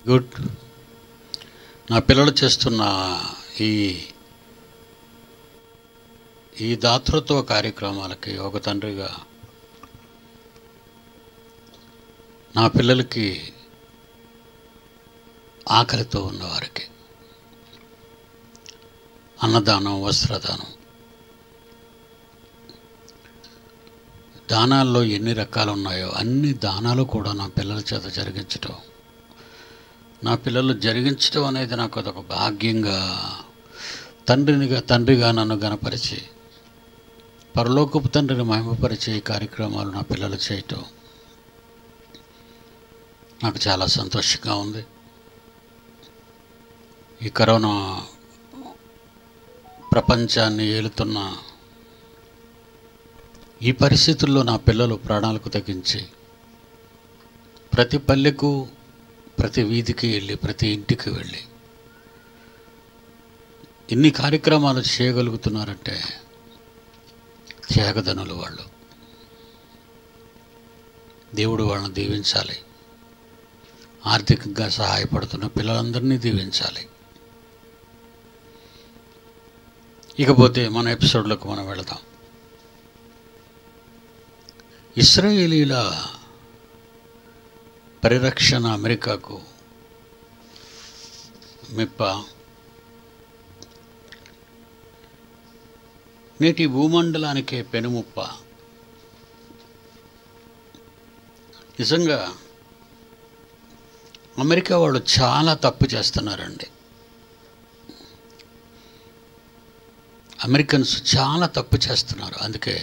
Good. నా పిల్లలు చేస్తున్న ఈ ఈ దాతృత్వ కార్యక్రమాలకి ఒక తండ్రిగా నా పిల్లలకి, ఆకలితో ఉన్నవారికి అన్నదానం, వస్త్రదానం, దానాల్లో ఎన్ని రకాలు ఉన్నాయో అన్ని దానాలు కూడా నా పిల్లల చేత జరిగించటం, నా పిల్లలు జరిగించడం అనేది నాకు అదొక భాగ్యంగా, తండ్రిగా నన్ను గణపరిచి పరలోకపు తండ్రిని మహిమపరిచే ఈ కార్యక్రమాలు నా పిల్లలు చేయటం నాకు చాలా సంతోషంగా ఉంది. ఈ కరోనా ప్రపంచాన్ని ఏలుతున్న ఈ పరిస్థితుల్లో నా పిల్లలు ప్రాణాలకు తెగించి ప్రతి పల్లెకు, ప్రతి వీధికి వెళ్ళి, ప్రతి ఇంటికి వెళ్ళి ఇన్ని కార్యక్రమాలు చేయగలుగుతున్నారంటే త్యాగదనులు వాళ్ళు. దేవుడు వాళ్ళని దీవించాలి. ఆర్థికంగా సహాయపడుతున్న పిల్లలందరినీ దీవించాలి. ఇకపోతే మన ఎపిసోడ్లోకి మనం వెళదాం. ఇశ్రాయేలీల పరిరక్షణ అమెరికాకు మెప్ప. నేటి భూమండలానికే పెనుముప్ప. నిజంగా అమెరికా వాళ్ళు చాలా తప్పు చేస్తున్నారండి. అమెరికన్స్ చాలా తప్పు చేస్తున్నారు. అందుకే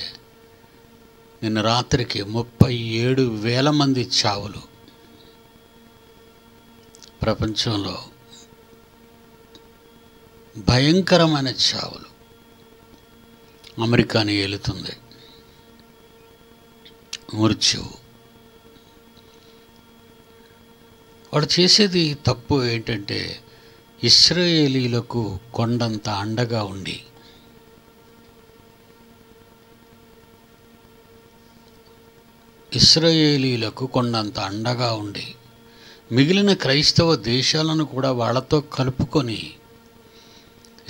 నిన్న రాత్రికి 37,000 మంది చావులు ప్రపంచంలో, భయంకరమైన చావులు అమెరికాని ఏలుతుంది. మృత్యువు. వాడు చేసేది తప్పు ఏంటంటే, ఇశ్రాయేలీలకు కొండంత అండగా ఉండి మిగిలిన క్రైస్తవ దేశాలను కూడా వాళ్ళతో కలుపుకొని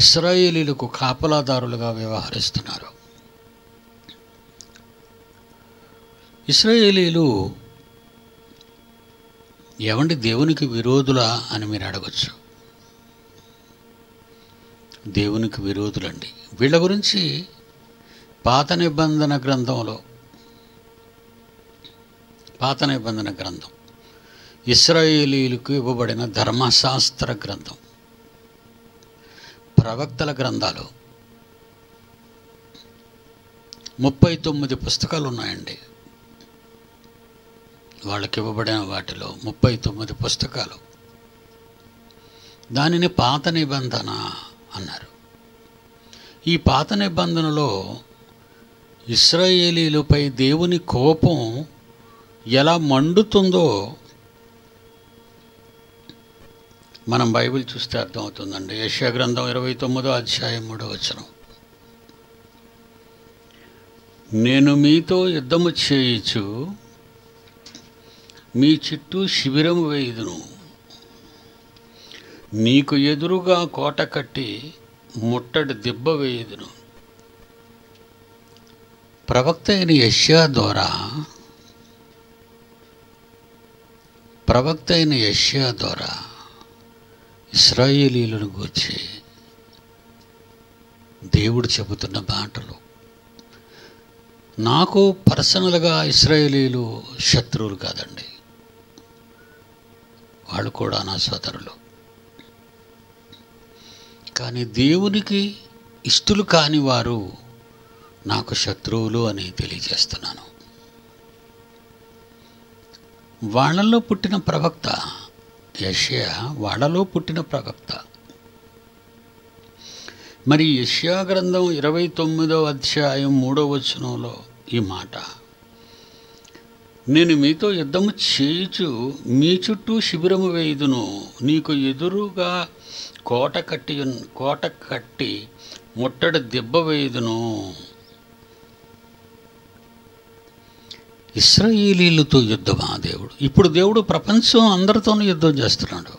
ఇశ్రాయేలీలకు కాపలాదారులుగా వ్యవహరిస్తున్నారు. ఇశ్రాయేలీలు ఏమండి దేవునికి విరోధులా అని మీరు అడగచ్చు. దేవునికి విరోధులండి. వీళ్ళ గురించి పాత నిబంధన గ్రంథం ఇశ్రాయేలీలకు ఇవ్వబడిన ధర్మశాస్త్ర గ్రంథం, ప్రవక్తల గ్రంథాలు 39 పుస్తకాలు ఉన్నాయండి. వాళ్ళకి ఇవ్వబడిన వాటిలో 39 పుస్తకాలు. దానిని పాత నిబంధన అన్నారు. ఈ పాత నిబంధనలో ఇశ్రాయేలీలపై దేవుని కోపం ఎలా మండుతుందో మనం బైబిల్ చూస్తే అర్థమవుతుందండి. యెషయా గ్రంథం 29వ అధ్యాయం 3వ వచనం. నేను మీతో యుద్ధము చేయుచు మీ చుట్టూ శిబిరము వేయుదును, నీకు ఎదురుగా కోట కట్టి ముట్టడి దిబ్బ వేయుదును. ప్రవక్త అయిన యెషయా ద్వారా ఇశ్రాయేలీలను గూర్చి దేవుడు చెబుతున్న మాటలు. నాకు పర్సనల్గా ఇశ్రాయేలీలు శత్రువులు కాదండి, వాళ్ళు కూడా నా సోదరులు. కానీ దేవునికి ఇష్టలు కాని వారు నాకు శత్రువులు అని తెలియజేస్తున్నాను. వాళ్ళలో పుట్టిన ప్రవక్త యెషయా, వాళ్ళలో పుట్టిన ప్రవక్త. మరి యెషయా గ్రంథం 29వ అధ్యాయం 3వ వచనంలో ఈ మాట, నేను మీతో యుద్ధము చేయుచు మీ చుట్టూ శిబిరము వేయుదును, నీకు ఎదురుగా కోట కట్టి ముట్టడి దెబ్బ వేయుదును. ఇశ్రాయేలీలతో యుద్ధమా దేవుడు? ఇప్పుడు దేవుడు ప్రపంచం అందరితోనూ యుద్ధం చేస్తున్నాడు.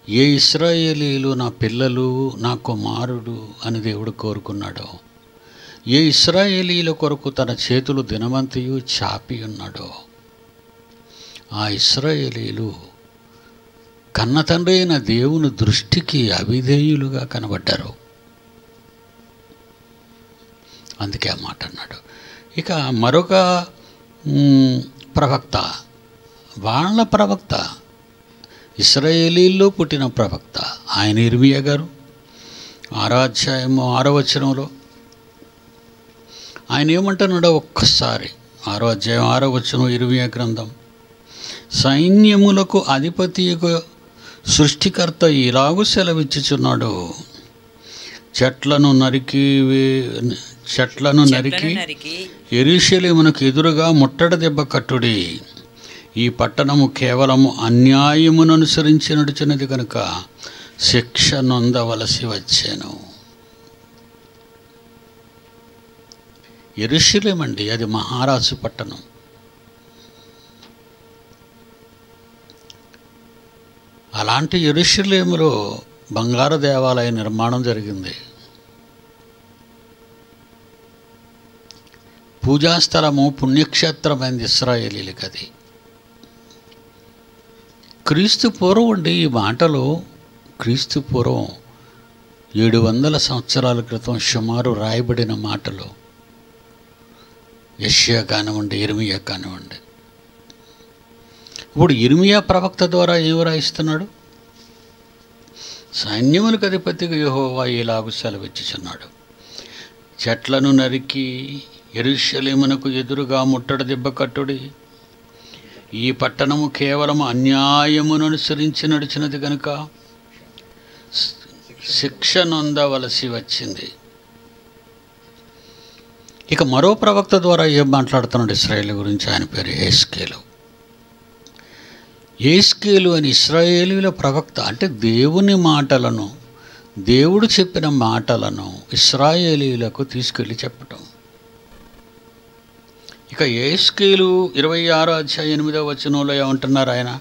ఏ ఇశ్రాయేలీలు నా పిల్లలు, నా కుమారుడు అని దేవుడు కోరుకున్నాడో, ఏ ఇశ్రాయేలీల కొరకు తన చేతులు దినమంతయు చాపి ఉన్నాడో, ఆ ఇశ్రాయేలీలు కన్న తండ్రి అయిన దేవుని దృష్టికి అవిధేయులుగా కనబడ్డారు. అందుకే ఆ మాట అన్నాడు. ఇక మరొక ప్రవక్త, వాళ్ళ ప్రవక్త, ఇశ్రాయేలీల్లో పుట్టిన ప్రవక్త, ఆయన ఇర్మియా గారు 6వ అధ్యాయము 6వ వచనంలో ఆయన ఏమంటున్నాడో ఒక్కసారి 6వ అధ్యాయం 6వ వచనం ఇర్మియా గ్రంథం. సైన్యములకు అధిపతియగు సృష్టికర్త ఇలాగు సెలవిచ్చుచున్నాడు, చెట్లను నరికి యెరూషలేమునకు ఎదురుగా ముట్టడి దెబ్బ కట్టుడి. ఈ పట్టణము కేవలము అన్యాయమును అనుసరించి నడుచున్నది కనుక శిక్ష నొందవలసి వచ్చాను. యెరూషలేం అండి, అది మహారాజు పట్టణం. అలాంటి యెరూషలేములో బంగారు దేవాలయ నిర్మాణం జరిగింది. పూజాస్థలము, పుణ్యక్షేత్రమైంది ఇశ్రాయేలీలకు. అది క్రీస్తు పూర్వం అండి. ఈ మాటలు క్రీస్తు పూర్వం 700 సంవత్సరాల క్రితం సుమారు రాయబడిన మాటలు. యెషయా కానివ్వండి, ఇర్మియా కానివ్వండి. ఇప్పుడు ఇర్మియా ప్రవక్త ద్వారా ఏమి రాయిస్తున్నాడు? సైన్యములకు అధిపతిగా యెహోవా ఇలాగు సెలవిచ్చుచున్నాడు, చెట్లను నరికి యెరూషలేమునకు ఎదురుగా ముట్టడి దెబ్బ కట్టుడి. ఈ పట్టణము కేవలం అన్యాయమును అనుసరించి నడిచినది కనుక శిక్ష నొందవలసి వచ్చింది. ఇక మరో ప్రవక్త ద్వారా ఏం మాట్లాడుతున్నాడు ఇశ్రాయేలు గురించి? ఆయన పేరు యెహెజ్కేలు. యెహెజ్కేలు అని ఇశ్రాయేలీల ప్రవక్త. అంటే దేవుని మాటలను, దేవుడు చెప్పిన మాటలను ఇశ్రాయేలీలకు తీసుకెళ్ళి చెప్పటం. ఇక యెహెజ్కేలు 26వ అధ్యాయం 8వ వచనంలో ఏమంటున్నారు ఆయన?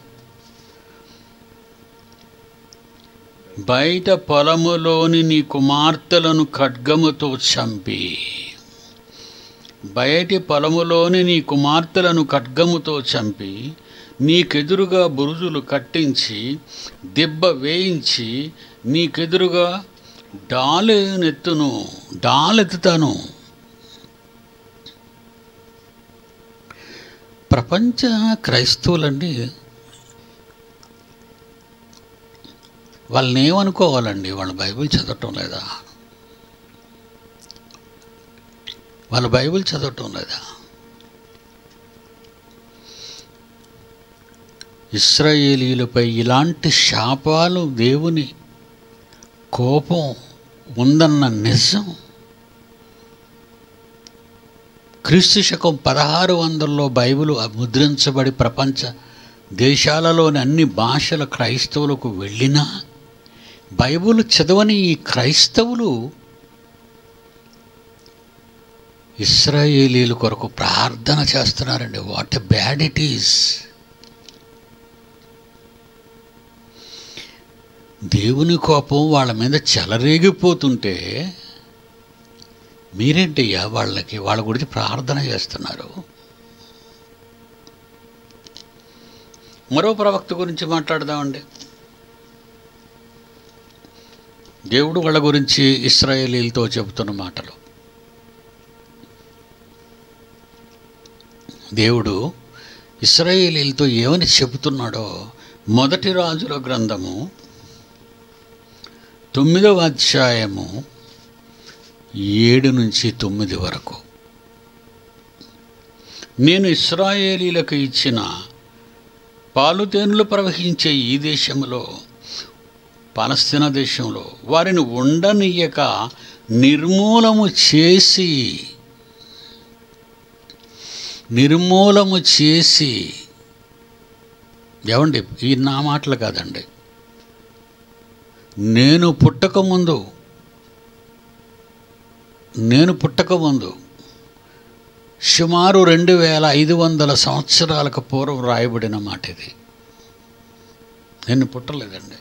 బయట పొలములోని నీ కుమార్తెలను ఖడ్గముతో చంపి, బయటి పొలములోని నీ కుమార్తెలను ఖడ్గముతో చంపి, నీకెదురుగా బురుజులు కట్టించి దెబ్బ వేయించి నీకెదురుగా డాలెత్తుతాను. ప్రపంచ క్రైస్తవులండి, వాళ్ళని ఏమనుకోవాలండి? వాళ్ళు బైబిల్ చదవటం లేదా? వాళ్ళు బైబిల్ చదవటం లేదా? ఇశ్రాయేలీలపై ఇలాంటి శాపాలు, దేవుని కోపం ఉందన్న నిజం క్రీస్తు శకం 1600లో బైబిల్ ముద్రించబడి ప్రపంచ దేశాలలోని అన్ని భాషల క్రైస్తవులకు వెళ్ళినా బైబిల్ చదవని ఈ క్రైస్తవులు ఇశ్రాయేలీల కొరకు ప్రార్థన చేస్తున్నారండి. What a bad it is. దేవుని కోపం వాళ్ళ మీద చెలరేగిపోతుంటే మీరేంటయ్యా వాళ్ళ గురించి ప్రార్థన చేస్తున్నారు? మరో ప్రవక్త గురించి మాట్లాడదామండి. దేవుడు వాళ్ళ గురించి ఇశ్రాయేలీలతో చెబుతున్న మాటలు. దేవుడు ఇశ్రాయేలీలతో ఏమని చెబుతున్నాడో మొదటి రాజుల గ్రంథము 9వ అధ్యాయము 7 నుంచి 9 వరకు. నేను ఇశ్రాయేలీలకు ఇచ్చిన పాలుతేనులు ప్రవహించే ఈ దేశంలో, పాలస్తీనా దేశంలో వారిని ఉండనీయక నిర్మూలము చేసి ఏమండి, ఈ నా మాటలు కాదండి. నేను పుట్టకముందు సుమారు 2500 సంవత్సరాలకు పూర్వం రాయబడిన మాట ఇది. నేను పుట్టలేదండి.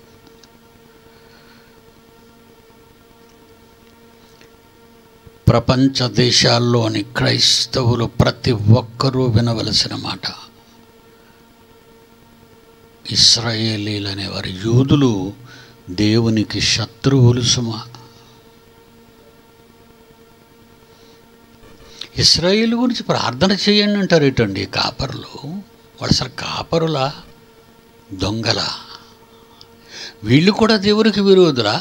ప్రపంచ దేశాల్లోని క్రైస్తవులు ప్రతి ఒక్కరూ వినవలసిన మాట. ఇశ్రాయేలీలు అనేవారు, యూదులు దేవునికి శత్రువులు సుమా. ఇశ్రాయేలు గురించి ప్రార్థన చేయండి అంటారు ఏంటండి కాపరులు? వాళ్ళు అసలు కాపరులా, దొంగలా? వీళ్ళు కూడా దేవునికి విరోధులా?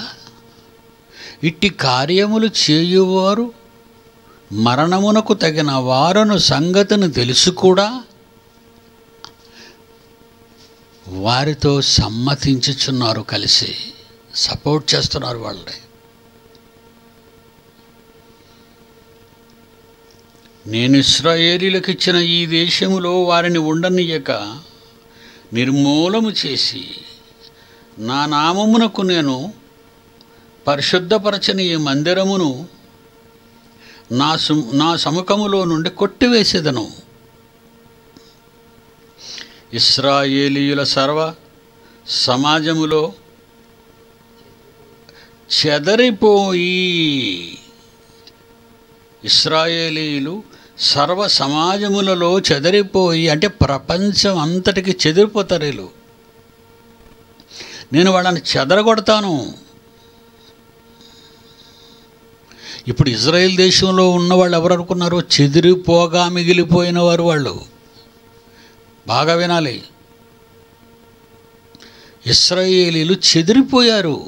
ఇట్టి కార్యములు చేయువారు మరణమునకు తగిన వారను సంగతిని తెలుసు కూడా వారితో సమ్మతించుచున్నారు, కలిసి సపోర్ట్ చేస్తున్నారు వాళ్ళని. నేను ఇశ్రాయేలీలకు ఇచ్చిన ఈ దేశములో వారిని ఉండనీయక నిర్మూలము చేసి నా నామమునకు నేను పరిశుద్ధపరచని ఈ మందిరమును నా సముఖములో నుండి కొట్టివేసేదను. ఇశ్రాయేలీయుల సర్వ సమాజములో చెదరిపోయి, ఇశ్రాయేలీయులు సర్వ సమాజములలో చెదరిపోయి అంటే ప్రపంచం అంతటికి చెదిరిపోతారు వీళ్ళు. నేను వాళ్ళని చెదరగొడతాను. ఇప్పుడు ఇజ్రాయెల్ దేశంలో ఉన్నవాళ్ళు ఎవరు అనుకున్నారు? చెదిరిపోగా మిగిలిపోయిన వారు వాళ్ళు. బాగా వినాలి, ఇశ్రాయేలీలు చెదిరిపోయారు.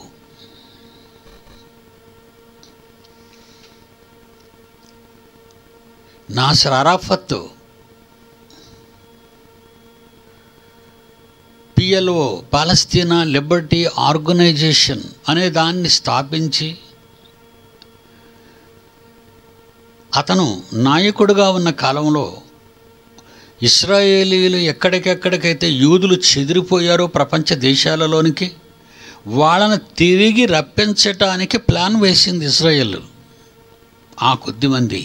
నాసర్ అరాఫత్ PLO, పాలస్తీనా లిబర్టీ ఆర్గనైజేషన్ అనే దాన్ని స్థాపించి అతను నాయకుడిగా ఉన్న కాలంలో ఇశ్రాయేలీలు ఎక్కడికెక్కడికైతే యూదులు చెదిరిపోయారో ప్రపంచ దేశాలలోనికి, వాళ్ళని తిరిగి రప్పించటానికి ప్లాన్ వేసింది ఇశ్రాయేలు. ఆ కొద్దిమంది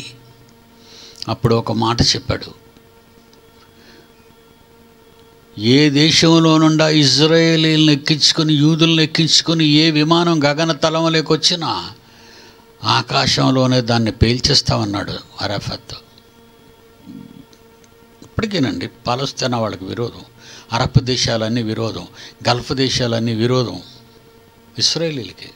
అప్పుడు ఒక మాట చెప్పాడు, ఏ దేశంలో నుండా ఇజ్రాయేలీలను ఎక్కించుకొని యూదులను ఎక్కించుకొని ఏ విమానం గగన తలంలోకి వచ్చినా ఆకాశంలోనే దాన్ని పేల్చేస్తామన్నాడు అరాఫత్. ఇప్పటికేనండి పాలస్తీనా వాళ్ళకి విరోధం, అరబ్ దేశాలన్నీ విరోధం, గల్ఫ్ దేశాలన్నీ విరోధం ఇశ్రాయేలీలకి.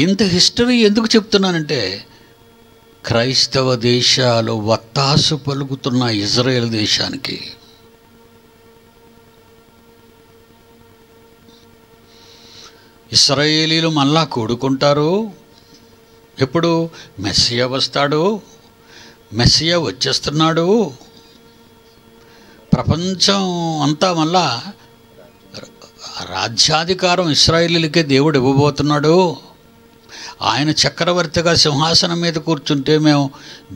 ఇంత హిస్టరీ ఎందుకు చెప్తున్నానంటే, క్రైస్తవ దేశాలు వత్తాసు పలుకుతున్న ఇజ్రాయెల్ దేశానికి. ఇశ్రాయేలీలు మళ్ళా కూడుకుంటారు. ఎప్పుడు? మెస్సియా వస్తాడు, మెస్సియా వచ్చేస్తున్నాడు, ప్రపంచం అంతా మళ్ళా రాజ్యాధికారం ఇశ్రాయేలీలకే దేవుడు ఇవ్వబోతున్నాడు. ఆయన చక్రవర్తిగా సింహాసనం మీద కూర్చుంటే మేము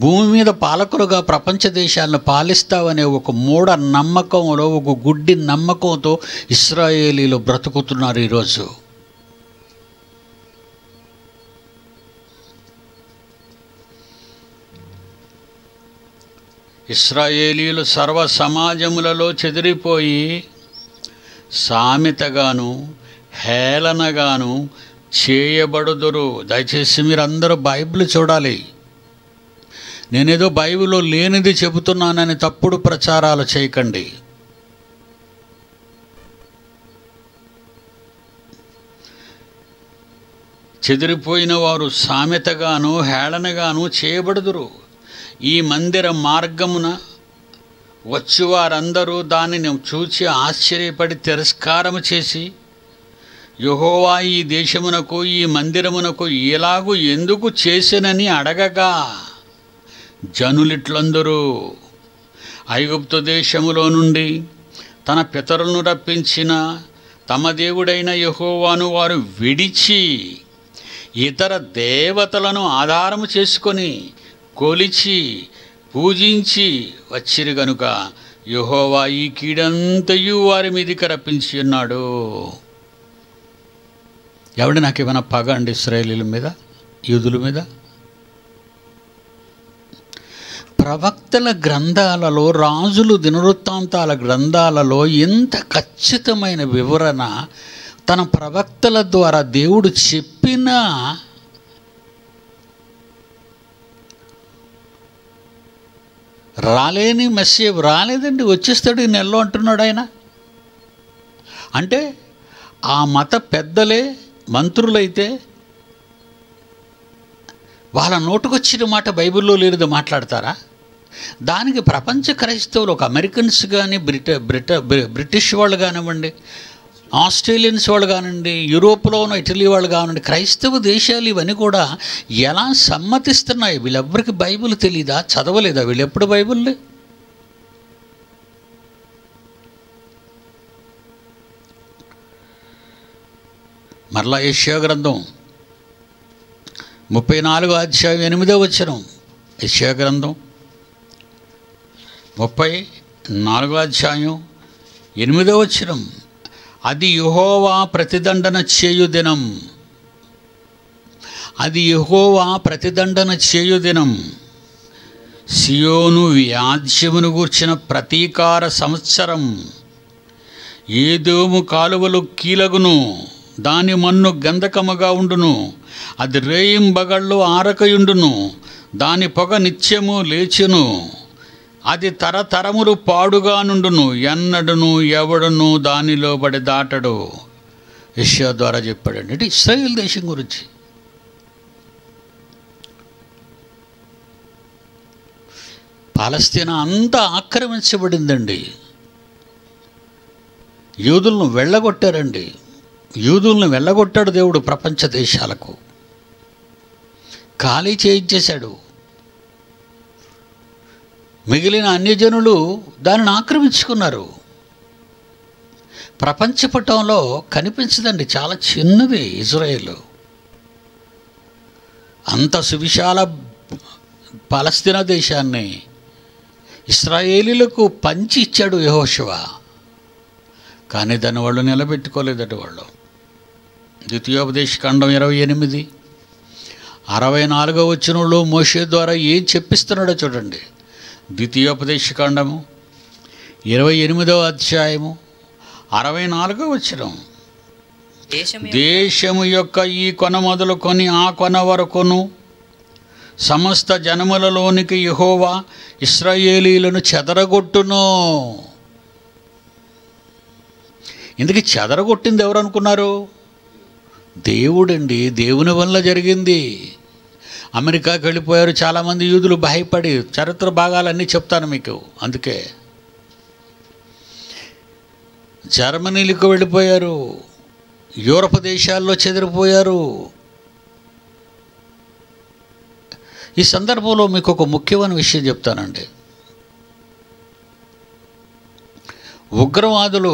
భూమి మీద పాలకులుగా ప్రపంచ దేశాలను పాలిస్తామనే ఒక మూఢ నమ్మకంలో, ఒక గుడ్డి నమ్మకంతో ఇశ్రాయేలీలు బ్రతుకుతున్నారు ఈరోజు. ఇశ్రాయేలీలు సర్వ సమాజములలో చెదిరిపోయి సామెతగాను హేళనగాను చేయబడుదురు. దయచేసి మీరందరూ బైబిల్ చూడాలి. నేనేదో బైబిల్లో లేనిది చెబుతున్నానని తప్పుడు ప్రచారాలు చేయకండి. చెదిరిపోయిన వారు సామెతగాను హేళనగాను చేయబడుదురు. ఈ మందిర మార్గమున వచ్చువారందరూ దానిని చూచి ఆశ్చర్యపడి తిరస్కారము చేసి, యెహోవా ఈ దేశమునకు ఈ మందిరమునకు ఎలాగూ ఎందుకు చేసెనని అడగగా, జనులిట్లందరూ ఐగుప్తు దేశములో నుండి తన పితరులను రప్పించిన తమ దేవుడైన యెహోవాను వారు విడిచి ఇతర దేవతలను ఆధారము చేసుకొని కొలిచి పూజించి వచ్చిరి గనుక యెహోవా ఈ కీడంతయు వారి మీదికి రప్పించి ఉన్నాడు. ఎవడు నాకు ఏమైనా పగ అండి ఇశ్రాయేలీల మీద? యూదుల మీద? ప్రవక్తల గ్రంథాలలో, రాజులు దినవృత్తాంతాల గ్రంథాలలో ఇంత ఖచ్చితమైన వివరణ తన ప్రవక్తల ద్వారా దేవుడు చెప్పినా రాలేని మెస్సేజ్ రాలేదండి, వచ్చేస్తాడు ఈ నెలలో అంటున్నాడు ఆయన. అంటే ఆ మత పెద్దలే, మంత్రులైతే వాళ్ళ నోటుకొచ్చిన మాట బైబిల్లో లేనిది మాట్లాడతారా? దానికి ప్రపంచ క్రైస్తవులు, ఒక అమెరికన్స్ కానీ, బ్రిటిష్ వాళ్ళు కానివ్వండి, ఆస్ట్రేలియన్స్ వాళ్ళు కానివ్వండి, యూరోప్లో ఉన్న ఇటలీ వాళ్ళు కానివ్వండి, క్రైస్తవ దేశాలు ఇవన్నీ కూడా ఎలా సమ్మతిస్తున్నాయి? వీళ్ళెవ్వరికి బైబిల్ తెలీదా? చదవలేదా వీళ్ళు ఎప్పుడు బైబిల్ని? మరలా యెషయా గ్రంథం 34వ అధ్యాయం 8వ వచనం. యెషయా గ్రంథం 34వ అధ్యాయం 8వ వచనం. అది యెహోవా ప్రతిదండన చేయు దినం, అది యెహోవా ప్రతిదండన చేయు దినం, సియోను వ్యాజ్యమును గూర్చిన ప్రతీకార సంవత్సరం. ఏదోము కాలువలు కీలగును, దాని మన్ను గంధకముగా ఉండును, అది రేయింబగళ్ళు ఆరకయుండును, దాని పొగ నిత్యము లేచును, అది తరతరములు పాడుగా నుండును, ఎన్నడును ఎవడును దానిలో పడి దాటడు. యెషయా ద్వారా చెప్పాడండి. ఇది ఇశ్రాయేల్ దేశం గురించి. పాలస్తీనా అంతా ఆక్రమించబడిందండి. యూదులను వెళ్ళగొట్టారండి. యూదులను వెళ్ళగొట్టాడు దేవుడు ప్రపంచ దేశాలకు, ఖాళీ చేయించేశాడు. మిగిలిన అన్యజనులు దానిని ఆక్రమించుకున్నారు. ప్రపంచ పటంలో కనిపించదండి, చాలా చిన్నది ఇజ్రాయేల్. అంత సువిశాల పాలస్తీనా దేశాన్ని ఇశ్రాయేలీలకు పంచి ఇచ్చాడు యెహోషువ. కానీ దాన్ని వాళ్ళు నిలబెట్టుకోలేదట. వాళ్ళు ద్వితీయోపదేశకాండం 28 64వ వచనంలో మోషే ద్వారా ఏం చెప్పిస్తున్నాడో చూడండి. ద్వితీయోపదేశకాండము 28వ అధ్యాయము 64వ వచనం. దేశము యొక్క ఈ కొన మొదలుకొని ఆ కొన వరకును సమస్త జనములలోనికి యెహోవా ఇశ్రాయేలీలను చెదరగొట్టును. ఇందుకు చెదరగొట్టింది ఎవరు అనుకున్నారు? దేవుడండి. దేవుని వల్ల జరిగింది. అమెరికాకి వెళ్ళిపోయారు చాలామంది యూదులు భయపడి. చరిత్ర భాగాలన్నీ చెప్తాను మీకు. అందుకే జర్మనీలకు వెళ్ళిపోయారు, యూరప్ దేశాల్లో చెదిరిపోయారు. ఈ సందర్భంలో మీకు ఒక ముఖ్యమైన విషయం చెప్తానండి. ఉగ్రవాదులు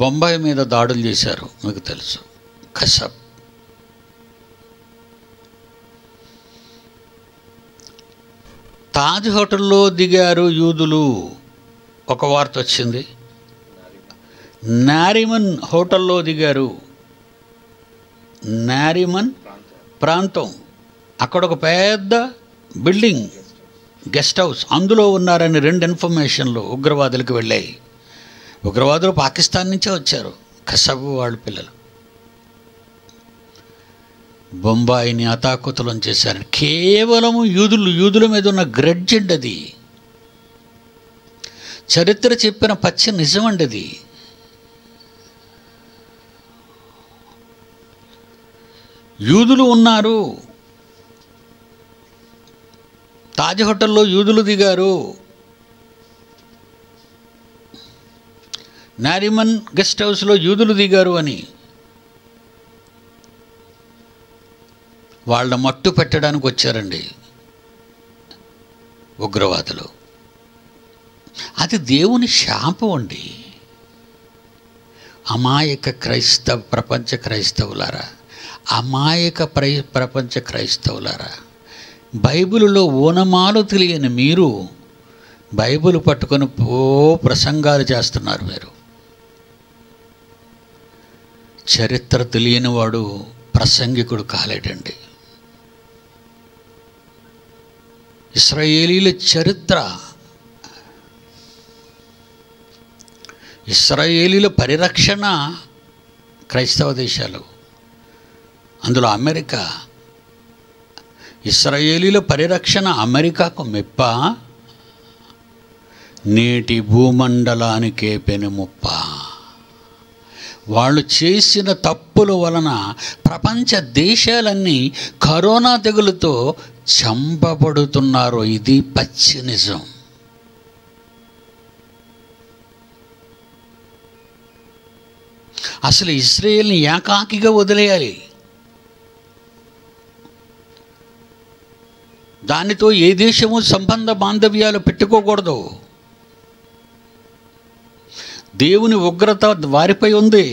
బొంబాయి మీద దాడులు చేశారు, మీకు తెలుసు. కసబ్ తాజ్ హోటల్లో దిగారు యూదులు. ఒక వార్త వచ్చింది. నారిమన్ హోటల్లో దిగారు. నారిమన్ ప్రాంతం, అక్కడ ఒక పెద్ద బిల్డింగ్, గెస్ట్ హౌస్, అందులో ఉన్నారని 2 ఇన్ఫర్మేషన్లు ఉగ్రవాదులకు వెళ్ళాయి. ఉగ్రవాదులు పాకిస్తాన్ నుంచే వచ్చారు, కసబ్ వాళ్ళ పిల్లలు. బొంబాయిని అతాకుతలం చేశారు. కేవలము యూదుల మీద ఉన్న గ్రడ్జ్ అండి అది. చరిత్ర చెప్పిన పచ్చి నిజమండి అది. యూదులు ఉన్నారు. తాజ్ హోటల్లో యూదులు దిగారు. నారిమన్ గెస్ట్ హౌస్లో యూదులు దిగారు అని వాళ్ళ మట్టు పెట్టడానికి వచ్చారండి ఉగ్రవాదులు. అది దేవుని శాపం అండి. అమాయక ప్రపంచ క్రైస్తవులారా, అమాయక ప్రపంచ క్రైస్తవులారా, బైబిలులో ఓనమాలు తెలియని మీరు బైబిల్ పట్టుకొని ప్రసంగాలు చేస్తున్నారు. మీరు చరిత్ర తెలియని వాడు ప్రసంగికుడు కాలేడండి. ఇశ్రాయేలీల చరిత్ర, ఇశ్రాయేలీల పరిరక్షణ క్రైస్తవ దేశాలు, అందులో అమెరికా. ఇశ్రాయేలీల పరిరక్షణ అమెరికాకు మెప్ప, నేటి భూమండలానికే పెనుముప్ప. వాళ్ళు చేసిన తప్పుల వలన ప్రపంచ దేశాలన్నీ కరోనా తెగులుతో చంపబడుతున్నారు. ఇది పచ్చి నిజం. అసలు ఇశ్రాయేల్ని ఏకాకిగా వదిలేయాలి. దానితో ఏ దేశము సంబంధ బాంధవ్యాలు పెట్టుకోకూడదు. దేవుని ఉగ్రత వారిపై ఉంది.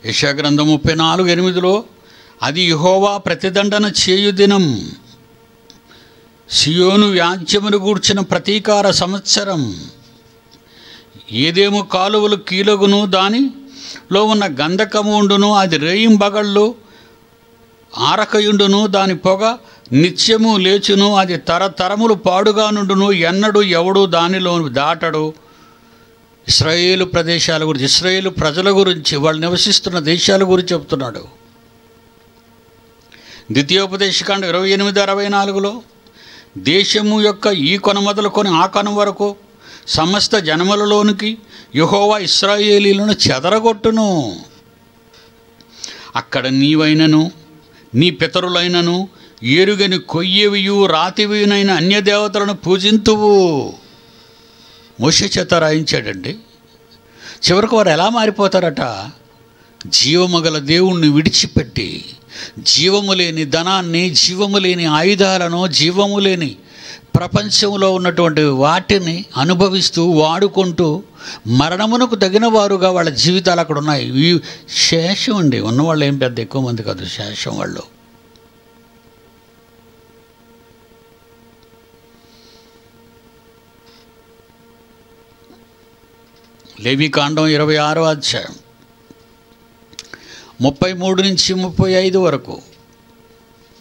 యెషయా గ్రంథం 34:8 అది యెహోవా ప్రతిదండన చేయు దినం, సియోను వ్యాజ్యమును గూర్చిన ప్రతీకార సంవత్సరం. ఏదేమో కాలువలు కీలగును, దానిలో ఉన్న గంధకము ఉండును, అది రేయింబగళ్ళు ఆరకయుండును, దాని పొగ నిత్యము లేచును, అది తరతరములు పాడుగా నుండును, ఎన్నడూ ఎవడు దానిలో దాటడు. ఇశ్రాయేలు ప్రదేశాల గురించి, ఇశ్రాయేలు ప్రజల గురించి, వాళ్ళు నివసిస్తున్న దేశాల గురించి చెప్తున్నాడు. ద్వితీయోపదేశకాండం 28:64 దేశము యొక్క ఈ కొన మొదలుకొని ఆ కొన వరకు సమస్త జనములలోనికి యెహోవా ఇశ్రాయేలీలను చెదరగొట్టును. అక్కడ నీవైనను నీ పితరులైనను ఎరుగని కొయ్యవియు రాతివియునైన అన్యదేవతలను పూజింతువు. మోషే చేత రాయించాడండి. చివరికి వారు ఎలా మారిపోతారట? జీవము గల దేవుణ్ణి విడిచిపెట్టి, జీవము లేని ధనాన్ని, జీవము లేని ఆయుధాలను, జీవము లేని ప్రపంచంలో ఉన్నటువంటి వాటిని అనుభవిస్తూ వాడుకుంటూ మరణమునకు తగిన వారుగా వాళ్ళ జీవితాలు అక్కడ ఉన్నాయి. శేషం అండి, ఉన్నవాళ్ళు ఏం పెద్ద ఎక్కువ మంది కాదు, శేషం వాళ్ళు. లేవీకాండం 26వ అధ్యాయం 33 నుంచి 35 వరకు.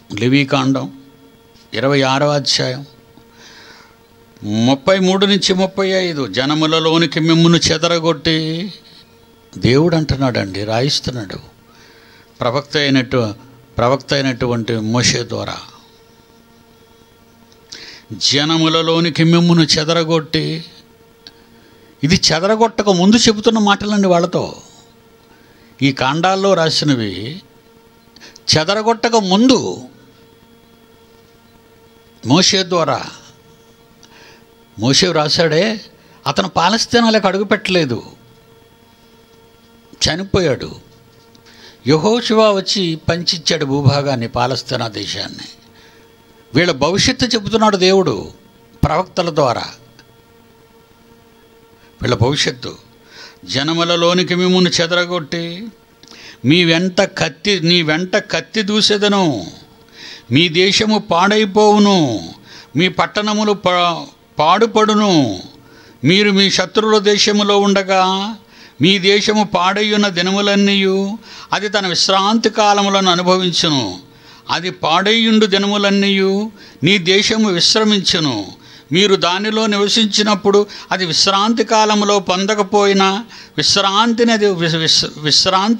లేవీకాండం 26వ అధ్యాయం 33 నుంచి 35. జనములలోనికి మిమ్మును చెదరగొట్టి, దేవుడు అంటున్నాడండి, రాయిస్తున్నాడు ప్రవక్త అయినటువంటి మోషే ద్వారా. జనములలోనికి మిమ్మును చెదరగొట్టి, ఇది చెదరగొట్టక ముందు చెబుతున్న మాటలండి వాళ్ళతో. ఈ కాండాల్లో రాసినవి చెదరగొట్టక ముందు మోషే ద్వారా. మోషే రాశాడే, అతను పాలస్తీనాలకు అడుగుపెట్టలేదు, చనిపోయాడు. యెహోషువ వచ్చి పంచిచ్చాడు భూభాగాన్ని, పాలస్తీనా దేశాన్ని. వీళ్ళ భవిష్యత్తు చెబుతున్నాడు దేవుడు ప్రవక్తల ద్వారా. వీళ్ళ భవిష్యత్తు. జనములలోనికి మిమ్మును చెదరగొట్టి, నీ వెంట కత్తి దూసెదను, మీ దేశము పాడైపోవును, మీ పట్టణములు పాడుపడును. మీరు మీ శత్రువుల దేశములో ఉండగా మీ దేశము పాడయ్యున్న దినములన్నీయు అది తన విశ్రాంతి కాలములను అనుభవించును. అది పాడయ్యుండు దినములన్నీయు నీ దేశము విశ్రమించును. మీరు దానిలో నివసించినప్పుడు అది విశ్రాంతి కాలంలో పొందకపోయినా విశ్రాంతి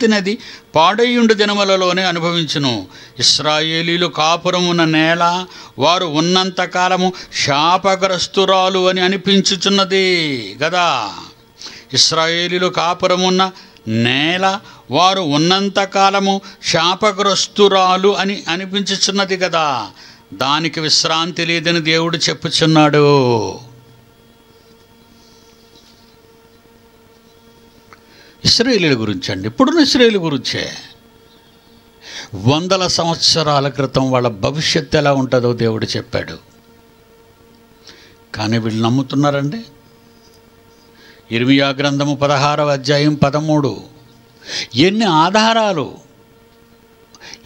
నది పాడయ్యుండు దినములలోనే అనుభవించును. ఇశ్రాయేలీలు కాపురమున్న నేల వారు ఉన్నంతకాలము శాపగ్రస్తురాలు అని అనిపించుచున్నది కదా. ఇశ్రాయేలీలు కాపురమున్న నేల వారు ఉన్నంతకాలము శాపగ్రస్తురాలు అని అనిపించుచున్నది కదా. దానికి విశ్రాంతి లేదని దేవుడు చెప్పుచున్నాడు. ఇశ్రాయేలీల గురించి అండి, ఇప్పుడున్న ఇశ్రాయేలు గురించే. 100 సంవత్సరాల క్రితం వాళ్ళ భవిష్యత్తు ఎలా ఉంటుందో దేవుడు చెప్పాడు. కానీ వీళ్ళు నమ్ముతున్నారండి. ఇర్మియా గ్రంథము 16వ అధ్యాయం 13. ఎన్ని ఆధారాలు,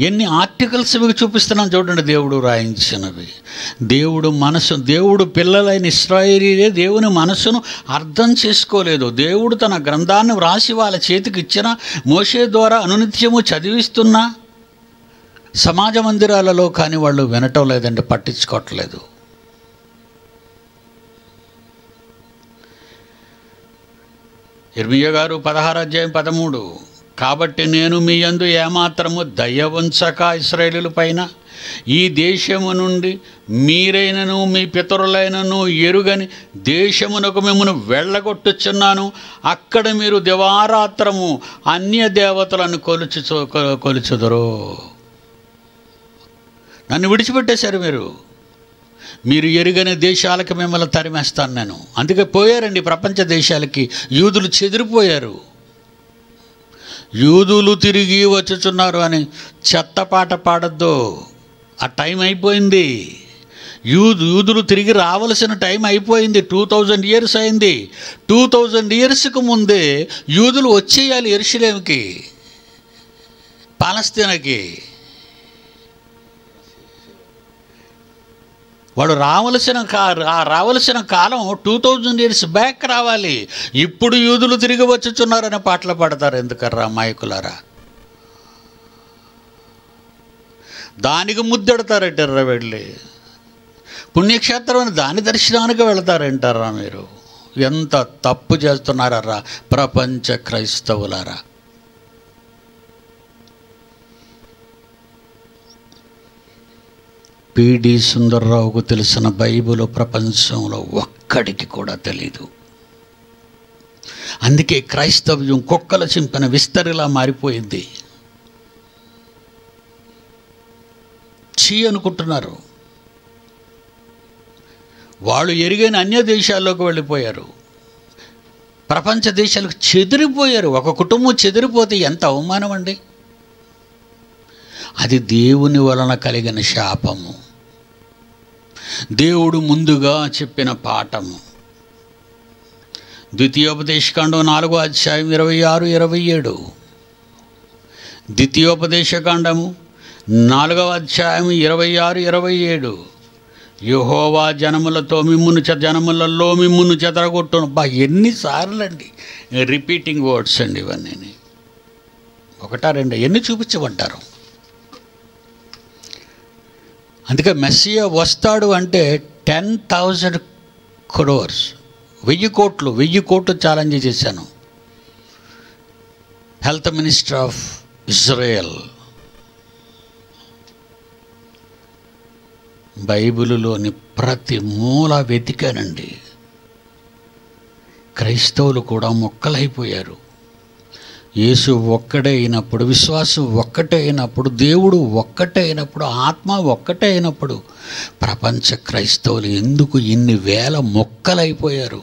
ఎన్ని ఆర్టికల్స్ మీకు చూపిస్తున్నాను చూడండి, దేవుడు రాయించినవి. దేవుడు పిల్లలైన ఇశ్రాయేలీలే దేవుని మనసును అర్థం చేసుకోలేదు. దేవుడు తన గ్రంథాన్ని వ్రాసి వాళ్ళ చేతికి ఇచ్చిన, మోషే ద్వారా అనునిత్యము చదివిస్తున్నా సమాజ మందిరాలలో కానీ వాళ్ళు వినటం లేదండి, పట్టించుకోవట్లేదు. ఇర్మియా గారు 16:13, కాబట్టి నేను మీ యందు ఏమాత్రము దయ ఉంచక ఇశ్రాయేలు పైన ఈ దేశము నుండి మీరైనను మీ పితరులైనను ఎరుగని దేశమునకు మిమ్మల్ని వెళ్ళగొట్టుచున్నాను. అక్కడ మీరు దివారాత్రము అన్య దేవతలను కొలుచుదురు. నన్ను విడిచిపెట్టేశారు మీరు ఎరుగని దేశాలకు మిమ్మల్ని తరిమేస్తాను నేను. అందుకే పోయారండి ప్రపంచ దేశాలకి. యూదులు చెదిరిపోయారు. యూదులు తిరిగి వచ్చుచున్నారు అని చెత్తపాట పాడద్దు. ఆ టైం అయిపోయింది. యూదులు తిరిగి రావలసిన టైం అయిపోయింది. 2000 years అయింది. 2000 yearsకు ముందే యూదులు వచ్చేయాలి యెరూషలేముకి, పాలస్తీనాకి. వాడు రావలసిన కాలం 2000 years బ్యాక్ రావాలి. ఇప్పుడు యూదులు తిరిగి వచ్చుచున్నారని పాటలు పాడతారు. ఎందుకర్రా మాయకులారా? దానికి ముద్దెడతారంటారా? వెళ్ళి పుణ్యక్షేత్రం అని దాని దర్శనానికి వెళతారంటారా? మీరు ఎంత తప్పు చేస్తున్నారా ప్రపంచ క్రైస్తవులారా? పిడి సుందర్రావుకు తెలిసిన బైబిల్ ప్రపంచంలో ఒక్కడికి కూడా తెలీదు. అందుకే క్రైస్తవ్యం కుక్కల చింపిన విస్తరిలా మారిపోయింది. చీ అనుకుంటున్నారు. వాళ్ళు ఎరిగైన అన్య దేశాల్లోకి వెళ్ళిపోయారు. ప్రపంచ దేశాలకు చెదిరిపోయారు. ఒక కుటుంబం చెదిరిపోతే ఎంత అవమానం అండి. అది దేవుని వలన కలిగిన శాపము. దేవుడు ముందుగా చెప్పిన పాఠము. ద్వితీయోపదేశకాండం 4:26-27. ద్వితీయోపదేశకాండము 4:26-27. యెహోవా జనములలో మిమ్మును చెదరగొట్టును. ఎన్నిసార్లు అండి రిపీటింగ్ వర్డ్స్ అండి ఇవన్నీ. ఒకటా రెండా? ఎన్ని చూపించబడ్డారు? అందుకే మెస్సియా వస్తాడు అంటే 10,000 crores, 1000 కోట్లు ఛాలెంజ్ చేశాను. Health minister of Israel. బైబిలులోని ప్రతి మూల వెతికానండి. క్రైస్తవులు కూడా మొక్కలైపోయారు. యేసు ఒక్కడే అయినప్పుడు, విశ్వాసం ఒక్కటే అయినప్పుడు, దేవుడు ఒక్కటే అయినప్పుడు, ఆత్మ ఒక్కటే అయినప్పుడు ప్రపంచ క్రైస్తవులు ఎందుకు ఇన్ని వేల మొక్కలైపోయారు?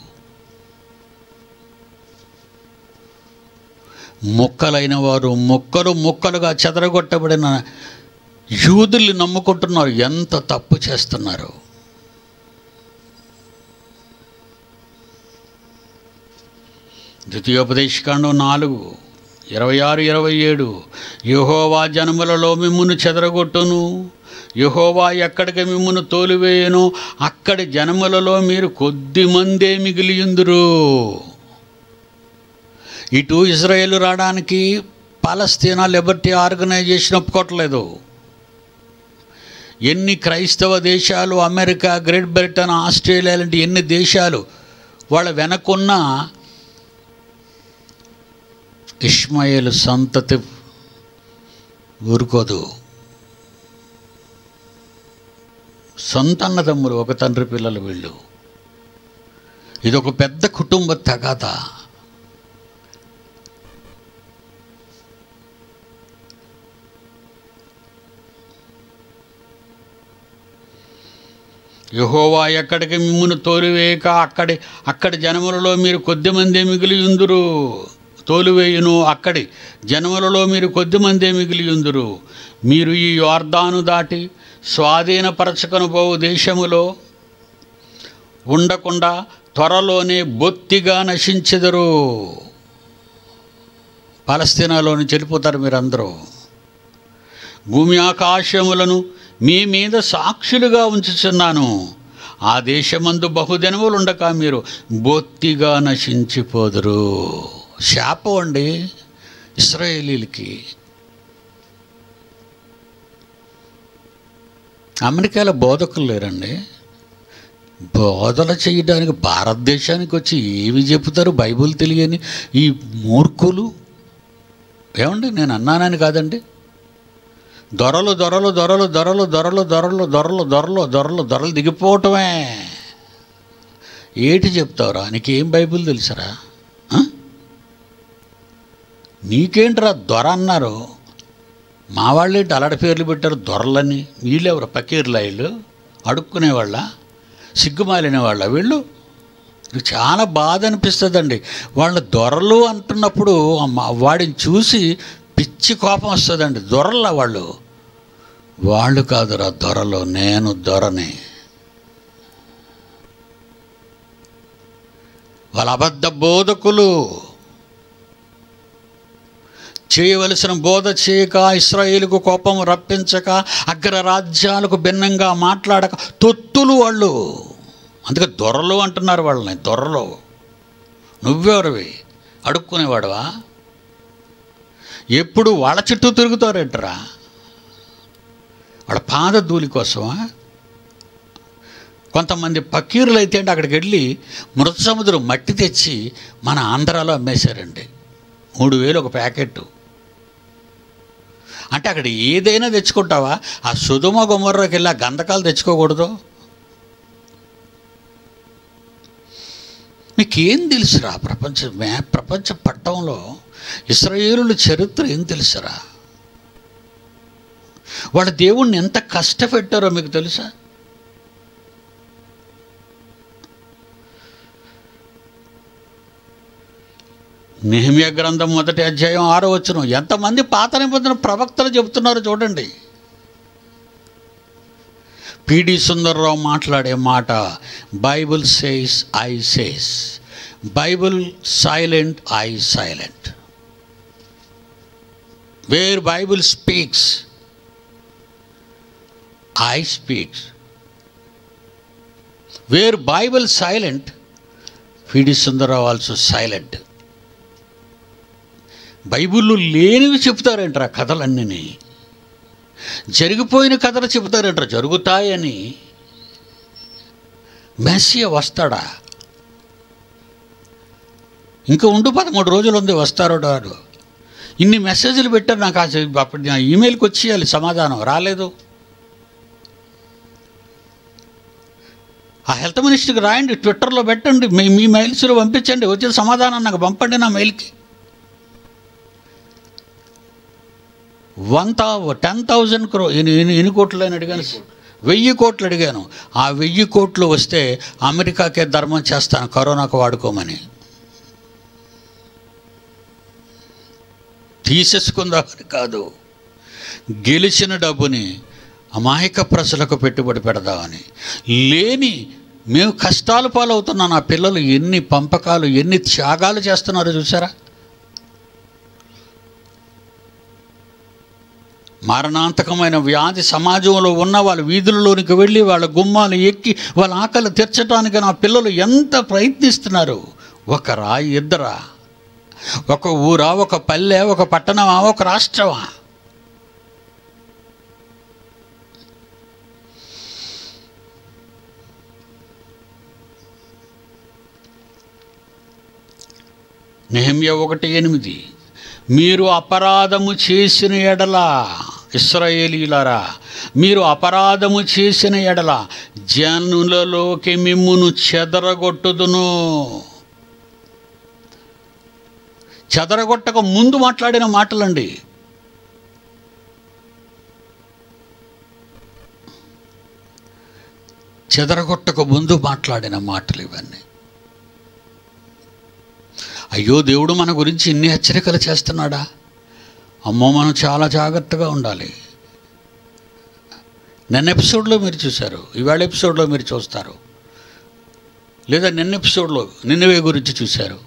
మొక్కలైన వారు మొక్కలుగా చెదరగొట్టబడిన యూదుల్ని నమ్ముకుంటున్నారు. ఎంత తప్పు చేస్తున్నారు. ద్వితీయోపదేశకాండం 4:26-27. యెహోవా జనములలో మిమ్మును చెదరగొట్టును. యెహోవా ఎక్కడికి మిమ్మును తోలివేయను అక్కడి జనములలో మీరు కొద్దిమందే మిగిలియుందురు. ఇటు ఇజ్రాయేలు రావడానికి పాలస్తీనా లిబర్టీ ఆర్గనైజేషన్ ఒప్పుకోవట్లేదు. ఎన్ని క్రైస్తవ దేశాలు, అమెరికా, గ్రేట్ బ్రిటన్, ఆస్ట్రేలియా లాంటి ఎన్ని దేశాలు వాళ్ళ వెనకున్న ఇష్మాయేలు సంతతి ఊరుకోదు. సొంత అన్నదమ్ములు, ఒక తండ్రి పిల్లలు వీళ్ళు. ఇదొక పెద్ద కుటుంబ తగాద. యెహోవా ఎక్కడికి మిమ్మును తోలివేయక అక్కడి జనములలో మీరు కొద్దిమందే మిగిలియుందురు. తోలివేయును అక్కడి జనములలో మీరు కొద్దిమందే మిగిలియుందురు. మీరు ఈ యొర్దాను దాటి స్వాధీనపరచుకొని పోవు దేశములో ఉండకుండా త్వరలోనే బొత్తిగా నశించెదరు. పాలస్తీనాలోని చెడిపోతారు మీరందరూ. భూమి ఆకాశములను మీ మీద సాక్షులుగా ఉంచుచున్నాను. ఆ దేశమందు బహుదినములుండక మీరు బొత్తిగా నశించిపోదురు. శాపం అండి ఇశ్రాయేలీలకి. అమెరికాలో బోధకులు లేరండి. బోధన చేయడానికి భారతదేశానికి వచ్చి ఏమి చెప్తారు బైబిల్ తెలియని ఈ మూర్ఖులు. ఏమండి, నేను అన్నానని కాదండి. దొరలు దొరలు దొరలు దొరలు దొరలు దొరలు దొరలు దొరలు దొరలు దొరలు దిగిపోవటమే. ఏటి చెప్తావురా? నీకేం బైబిల్ తెలుసరా? నీకేంట్రా దొర అన్నారు? మా వాళ్ళేంటి అలాంటి పేర్లు పెట్టారు దొరలని? వీళ్ళెవరు? పకీర్లాయిలు అడుక్కునేవాళ్ళ, సిగ్గుమాలిన వాళ్ళ వీళ్ళు? చాలా బాధ అనిపిస్తుందండి. వాళ్ళ దొరలు అంటున్నప్పుడు వాడిని చూసి పిచ్చి కోపం వస్తుందండి. దొరల వాళ్ళు కాదురా దొరలు, నేను దొరని. వాళ్ళ అబద్ధ బోధకులు. చేయవలసిన బోధ చేయక, ఇశ్రాయేలుకు కోపం రప్పించక, అగ్రరాజ్యాలకు భిన్నంగా మాట్లాడక తొత్తులు వాళ్ళు. అందుకే దొరలు అంటున్నారు వాళ్ళని. దొరలు. నువ్వెవరివి? అడుక్కునేవాడువా? ఎప్పుడు వాళ్ళ చుట్టూ తిరుగుతారేంటరా? వాళ్ళ పాదధూళి కోసమా? కొంతమంది పకీరులు అయితే అంటే అక్కడికి వెళ్ళి మృత సముద్రం మట్టి తెచ్చి మన ఆంధ్రాలో అమ్మేశారండి. 3,000 ఒక ప్యాకెట్టు. అంటే అక్కడ ఏదైనా తెచ్చుకుంటావా? ఆ సొదొమ గొమొర్రాకి వెళ్ళి ఆ గంధకాలు తెచ్చుకోకూడదు? మీకేం తెలుసురా? ప్రపంచ పట్టంలో ఇశ్రాయేలుల చరిత్ర ఏం తెలుసురా? వాళ్ళ దేవుణ్ణి ఎంత కష్టపెట్టారో మీకు తెలుసా? నెహెమ్యా గ్రంథం 1వ అధ్యాయం 6వ వచనం. ఎంతమంది పాత నిబంధన ప్రవక్తలు చెబుతున్నారో చూడండి. పిడి సుందర్రావు మాట్లాడే మాట, Bible says I says, Bible silent I silent. Where Bible speaks I speaks. Where Bible silent PD Sundarrao also silent. బైబిల్లో లేనివి చెప్తారంటారా కథలన్నీ? జరిగిపోయిన కథలు చెబుతారంటారా జరుగుతాయని? మెస్సియా వస్తాడా? ఇంకా ఉండు, 13 రోజులు ఉంది, వస్తారో రాడు. ఇన్ని మెసేజ్లు పెట్టారు నాకు. అప్పుడు నా ఈమెయిల్కి వచ్చేయాలి సమాధానం, రాలేదు. ఆ హెల్త్ మినిస్టర్కి రాయండి, ట్విట్టర్లో పెట్టండి, మీ మెయిల్స్లో పంపించండి, వచ్చే సమాధానం నాకు పంపండి నా మెయిల్కి. 10,000 crore ఎన్ని కోట్లు అని అడిగాను? 1000 కోట్లు అడిగాను. ఆ 1000 కోట్లు వస్తే అమెరికాకే ధర్మం చేస్తాను కరోనాకు వాడుకోమని. తీసేసుకుందామని కాదు, గెలిచిన డబ్బుని అమాయక ప్రజలకు పెట్టుబడి పెడదామని. లేని మేము కష్టాలు పాలవుతున్నా. నా పిల్లలు ఎన్ని పంపకాలు, ఎన్ని త్యాగాలు చేస్తున్నారో చూసారా? మారణాంతకమైన వ్యాధి సమాజంలో ఉన్న వాళ్ళ వీధులలోనికి వెళ్ళి వాళ్ళ గుమ్మాలు ఎక్కి వాళ్ళ ఆకలి తీర్చడానికి నా పిల్లలు ఎంత ప్రయత్నిస్తున్నారు. ఒకరా, ఇద్దరా? ఒక ఊరా, ఒక పల్లె, ఒక పట్టణమా, ఒక రాష్ట్రమా? నెహెమ్యా 1:8. మీరు అపరాధము చేసిన ఎడల, ఇశ్రాయేలీయులారా, మీరు అపరాధము చేసిన ఎడల జనులలోకి మిమ్మును చెదరగొట్టుదును. చెదరగొట్టక ముందు మాట్లాడిన మాటలండి. చెదరగొట్టక ముందు మాట్లాడిన మాటలు ఇవన్నీ. అయ్యో, దేవుడు మన గురించి ఇన్ని హెచ్చరికలు చేస్తున్నాడా? అమ్మో, మనం చాలా జాగ్రత్తగా ఉండాలి. నిన్న ఎపిసోడ్లో మీరు చూశారు, ఇవాళ ఎపిసోడ్లో మీరు చూస్తారు, లేదా నిన్న ఎపిసోడ్లో నిన్నవే గురించి చూశారు.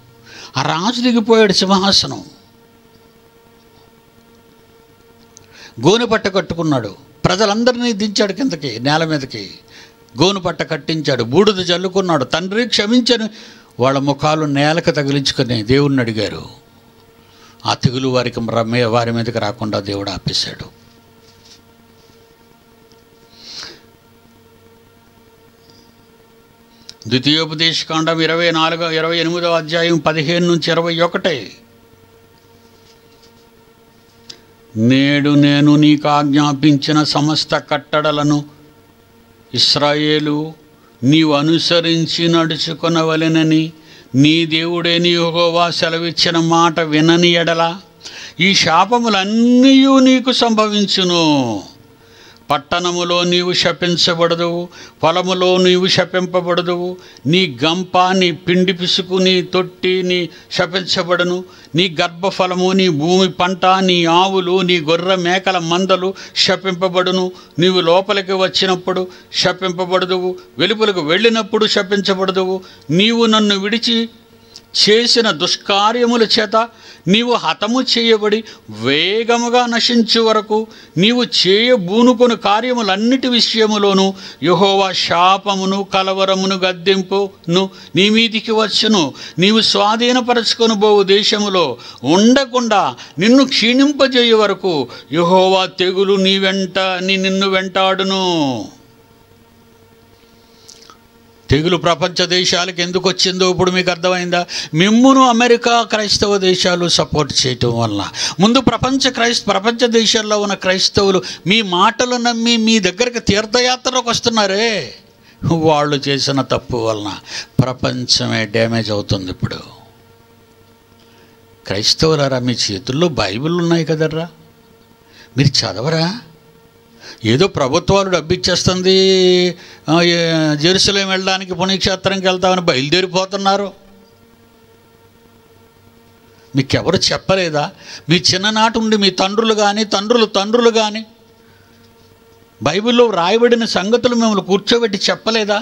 ఆ రాజు దిగిపోయాడు సింహాసనం. గోనె పట్ట కట్టుకున్నాడు, ప్రజలందరినీ దించాడు కిందకి, నేల మీదకి గోను పట్ట కట్టించాడు, బూడిద జల్లుకున్నాడు. తండ్రి క్షమించని వాళ్ళ ముఖాలు నేలకు తగిలించుకొని దేవుణ్ణి అడిగారు. ఆ తెగులు వారి మీదకి రాకుండా దేవుడు ఆపేశాడు. ద్వితీయోపదేశకాండం 28వ అధ్యాయం 15 నుంచి 21. నేడు నేను నీకు ఆజ్ఞాపించిన సమస్త కట్టడలను ఇశ్రాయేలు నీవు అనుసరించి నడుచుకొనవలెనని నీ దేవుడైన యెహోవా సెలవిచ్చిన మాట వినని ఎడల ఈ శాపములన్నీ నీకు సంభవించును. పట్టణములో నీవు శపించబడదువు, పొలములో నీవు శపింపబడదువు. నీ గంప, నీ పిండి పిసుకు, నీ తొట్టి నీ శపించబడను. నీ గర్భఫలము, నీ భూమి పంట, నీ ఆవులు, నీ గొర్రె మేకల మందలు శపింపబడును. నీవు లోపలికి వచ్చినప్పుడు శపింపబడదువు, వెలుపలకు వెళ్ళినప్పుడు శపించబడదువు. నీవు నన్ను విడిచి చేసిన దుష్కార్యముల చేత నీవు హతము చేయబడి వేగముగా నశించు వరకు నీవు చేయబూనుకొను కార్యములన్నిటి విషయములోనూ యెహోవా శాపమును, కలవరమును, గద్దింపును నీ మీదికి వచ్చును. నీవు స్వాధీనపరచుకొని పోవు దేశములో ఉండకుండా నిన్ను క్షీణింపజేయ వరకు యెహోవా తెగులు నిన్ను వెంటాడును. తెగులు ప్రపంచ దేశాలకు ఎందుకు వచ్చిందో ఇప్పుడు మీకు అర్థమైందా? మిమ్మును అమెరికా క్రైస్తవ దేశాలు సపోర్ట్ చేయటం వల్ల. ముందు ప్రపంచ దేశాల్లో ఉన్న క్రైస్తవులు మీ మాటలు నమ్మి మీ దగ్గరికి తీర్థయాత్రకు వస్తున్నారే, వాళ్ళు చేసిన తప్పు వలన ప్రపంచమే డ్యామేజ్ అవుతుంది. ఇప్పుడు క్రైస్తవులారా, మీ చేతుల్లో బైబిల్ ఉన్నాయి కదర్రా, మీరు చదవరా? ఏదో ప్రభుత్వాలు డబ్బిచ్చేస్తుంది, జెరూసలేం వెళ్ళడానికి పుణ్యక్షేత్రంకి వెళ్తామని బయలుదేరిపోతున్నారు. మీకెవరు చెప్పలేదా? మీ చిన్ననాటి ఉండి మీ తండ్రులు కానీ బైబిల్లో రాయబడిన సంగతులు మిమ్మల్ని కూర్చోబెట్టి చెప్పలేదా?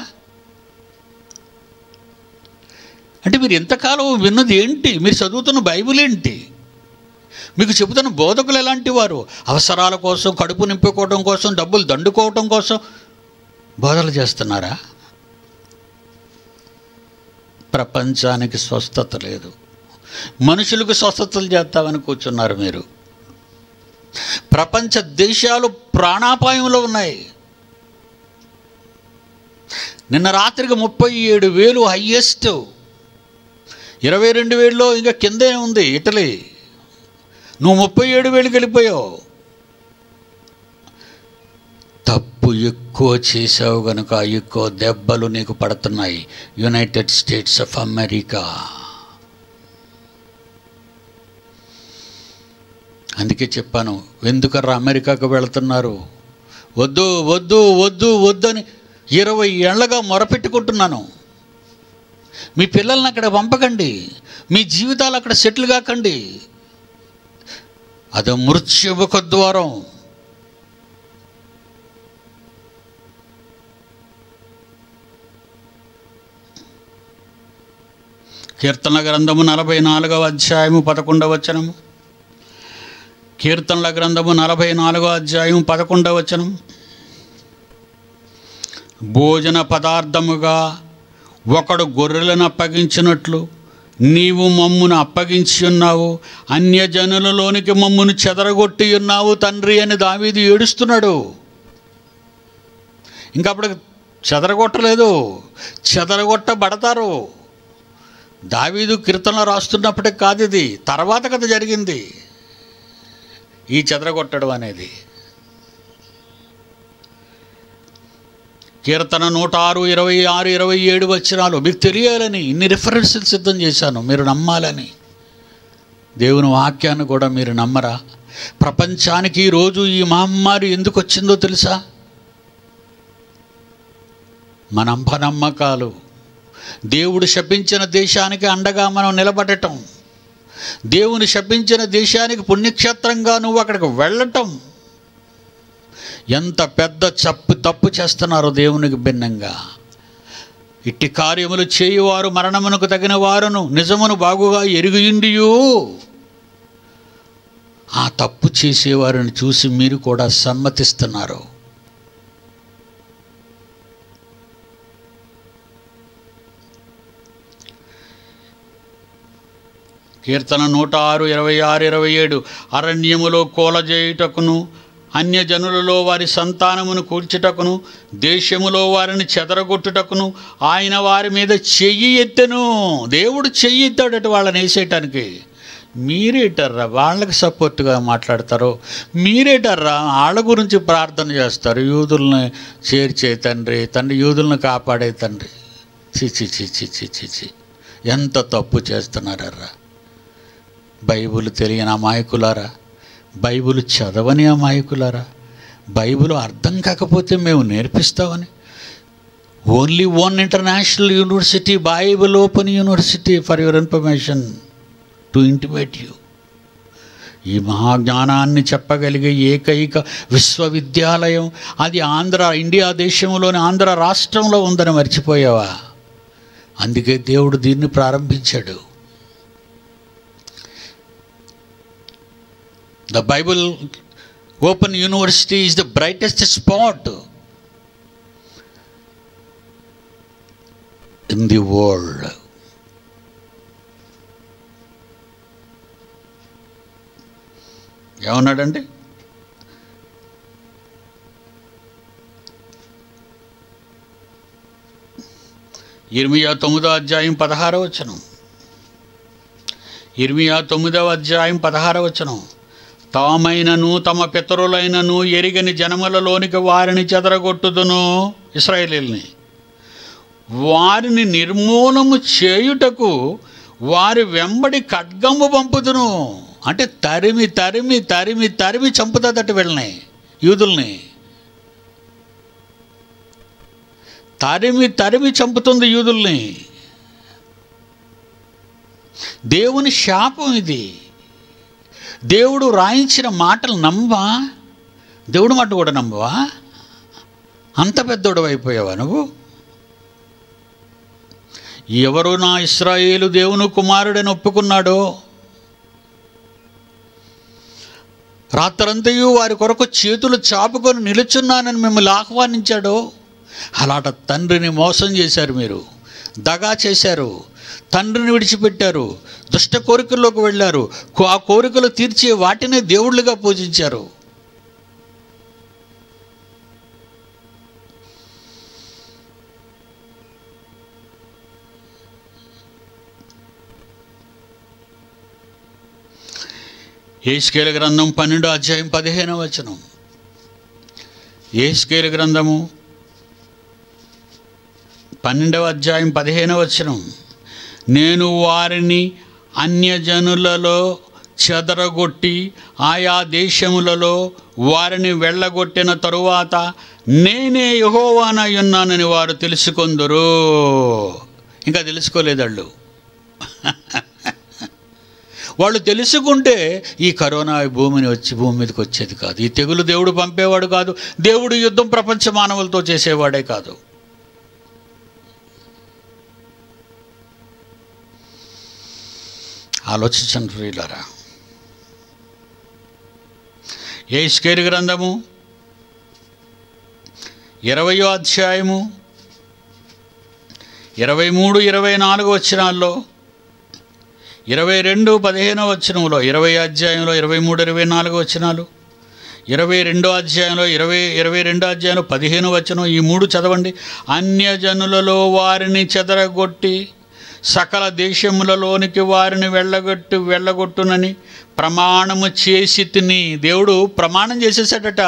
అంటే మీరు ఎంతకాలం విన్నది ఏంటి? మీరు చదువుతున్న బైబిల్ ఏంటి? మీకు చెబుతున్న బోధకులు ఎలాంటి వారు? అవసరాల కోసం, కడుపు నింపుకోవడం కోసం, డబ్బులు దండుకోవటం కోసం బోధలు చేస్తున్నారా? ప్రపంచానికి స్వస్థత లేదు, మనుషులకు స్వస్థతలు చేస్తామని కూర్చున్నారు మీరు. ప్రపంచ దేశాలు ప్రాణాపాయంలో ఉన్నాయి. నిన్న రాత్రికి 37,000 హయ్యెస్ట్, 22,000లో ఇంకా కిందే ఉంది ఇటలీ. నువ్వు 37,000కి వెళ్ళిపోయావు. తప్పు ఎక్కువ చేసావు కనుక ఎక్కువ దెబ్బలు నీకు పడుతున్నాయి. United states of America. అందుకే చెప్పాను, ఎందుకర్రా అమెరికాకు వెళుతున్నారు? వద్దు వద్దు వద్దు వద్దని 20 ఏళ్లుగా మొరపెట్టుకుంటున్నాను. మీ పిల్లల్ని అక్కడ పంపకండి, మీ జీవితాలు అక్కడ సెటిల్ కాకండి. అది మృత్యువుకు ద్వారం. కీర్తనల గ్రంథము 44వ అధ్యాయము 11వ వచనము. కీర్తనల గ్రంథము 44వ అధ్యాయం 11వ వచనం. భోజన పదార్థముగా ఒకడు గొర్రెలను అప్పగించినట్లు నీవు మమ్మును అప్పగించి ఉన్నావు, అన్యజనులలోనికి మమ్మును చెదరగొట్టి ఉన్నావు తండ్రి అని దావీదు ఏడుస్తున్నాడు. ఇంకా అప్పుడు చెదరగొట్టలేదు, చెదరగొట్టబడతారు. దావీదు కీర్తనలు రాస్తున్నప్పటికి కాదు, ఇది తర్వాత కథ జరిగింది ఈ చెదరగొట్టడం అనేది. కీర్తన 106, 26, 27 వచనాలు మీకు తెలియాలని ఇన్ని రిఫరెన్సులు సిద్ధం చేశాను, మీరు నమ్మాలని. దేవుని వాక్యాన్ని కూడా మీరు నమ్మరా? ప్రపంచానికి ఈరోజు ఈ మహమ్మారి ఎందుకు వచ్చిందో తెలుసా? మన అపనమ్మకాలు. దేవుడు శపించిన దేశానికి అండగా మనం నిలబడటం, దేవుని శపించిన దేశానికి పుణ్యక్షేత్రంగా నువ్వు అక్కడికి వెళ్ళటం. ఎంత పెద్ద తప్పు చేస్తున్నారో దేవునికి భిన్నంగా. ఇట్టి కార్యములు చేయువారు మరణమునకు తగిన వారును నిజమును బాగుగా ఎరుగుయిండియు ఆ తప్పు చేసేవారిని చూసి మీరు కూడా సమ్మతిస్తున్నారు. కీర్తన 106, 26, 27 అరణ్యములో కోలజేయుటకును, అన్యజనులలో వారి సంతానమును కూల్చుటకును, దేశములో వారిని చెదరగొట్టుటకును ఆయన వారి మీద చెయ్యి ఎత్తెను. దేవుడు చెయ్యి ఎత్తాడట వాళ్ళని వేసేయటానికి. మీరేటర్రా వాళ్ళకి సపోర్ట్గా మాట్లాడతారు? మీరేటర్రా వాళ్ళ గురించి ప్రార్థన చేస్తారు? యూదుల్ని చేర్చే తండ్రి, యూదుల్ని కాపాడే తండ్రి. చిచి చిచి చిచి చి ఎంత తప్పు చేస్తున్నారర్రా. బైబిల్ తెలియని అమాయకులారా, బైబిల్ చదవని అమాయకులారా, బైబిల్ అర్థం కాకపోతే మేము నేర్పిస్తామని. Only one international university, Bible open university, for your information, to intimate you. ఈ మహాజ్ఞానాన్ని చెప్పగలిగే ఏకైక విశ్వవిద్యాలయం అది ఇండియా దేశంలోని ఆంధ్ర రాష్ట్రంలో ఉందని మర్చిపోయావా? అందుకే దేవుడు దీన్ని ప్రారంభించాడు. The Bible Open University is the brightest spot in the world. ఏమన్నాడండి? ఇర్మియా 9వ అధ్యాయం 16వ వచనం. ఇర్మియా 9వ అధ్యాయం 16వ వచనం. తామైనను తమ పితరులైనను ఎరిగని జనములలోనికి వారిని చెదరగొట్టుదును, ఇశ్రాయేలీయుల్ని వారిని నిర్మూలము చేయుటకు వారి వెంబడి ఖడ్గము పంపుదును. అంటే తరిమి తరిమి తరిమి తరిమి చంపుతుందట వీళ్ళని, యూదుల్ని తరిమి తరిమి చంపుతుంది యూదుల్ని. దేవుని శాపం ఇది. దేవుడు రాయించిన మాటలు నమ్మవా? దేవుడు మాట కూడా నమ్మవా? అంత పెద్దోడు అయిపోయావా నువ్వు? ఎవరు నా ఇశ్రాయేలు దేవుని కుమారుడని ఒప్పుకున్నాడో, రాత్రంతయు వారి కొరకు చేతులు చాపుకొని నిలుచున్నానని మిమ్మల్ని ఆహ్వానించాడో, అలాంటి తండ్రిని మోసం చేశారు, మీరు దగా చేశారు, తండ్రిని విడిచిపెట్టారు, దుష్ట కోరికల్లోకి వెళ్ళారు, ఆ కోరికలు తీర్చే వాటినే దేవుళ్ళుగా పూజించారు. యెహెజ్కేలు గ్రంథం 12వ అధ్యాయం 15వ వచనం. యెహెజ్కేలు గ్రంథము 12వ అధ్యాయం 15వ వచనం. నేను వారిని అన్యజనులలో చెదరగొట్టి ఆయా దేశములలో వారిని వెళ్ళగొట్టిన తరువాత నేనే యెహోవానై ఉన్నానని వారు తెలుసుకొందురు. ఇంకా తెలుసుకోలేదు వాళ్ళు తెలుసుకుంటే ఈ కరోనా భూమి మీదకి వచ్చేది కాదు. ఈ తెగులు దేవుడు పంపేవాడు కాదు. దేవుడు యుద్ధం ప్రపంచ మానవులతో చేసేవాడే కాదు. ఆలోచించండి ప్రియులారా. యెహెజ్కేలు గ్రంథము 20వ అధ్యాయము 23, 24 వచనాల్లో, 22, 15వ వచనంలో, 20వ అధ్యాయంలో 23, 24 వచనాలు, 22వ అధ్యాయంలో 22వ అధ్యాయంలో 15వ వచనం, ఈ 3 చదవండి. అన్యజనులలో వారిని చెదరగొట్టి సకల దేశములలోనికి వారిని వెళ్ళగొట్టునని ప్రమాణము చేసి తిని. దేవుడు ప్రమాణం చేసేసాడట.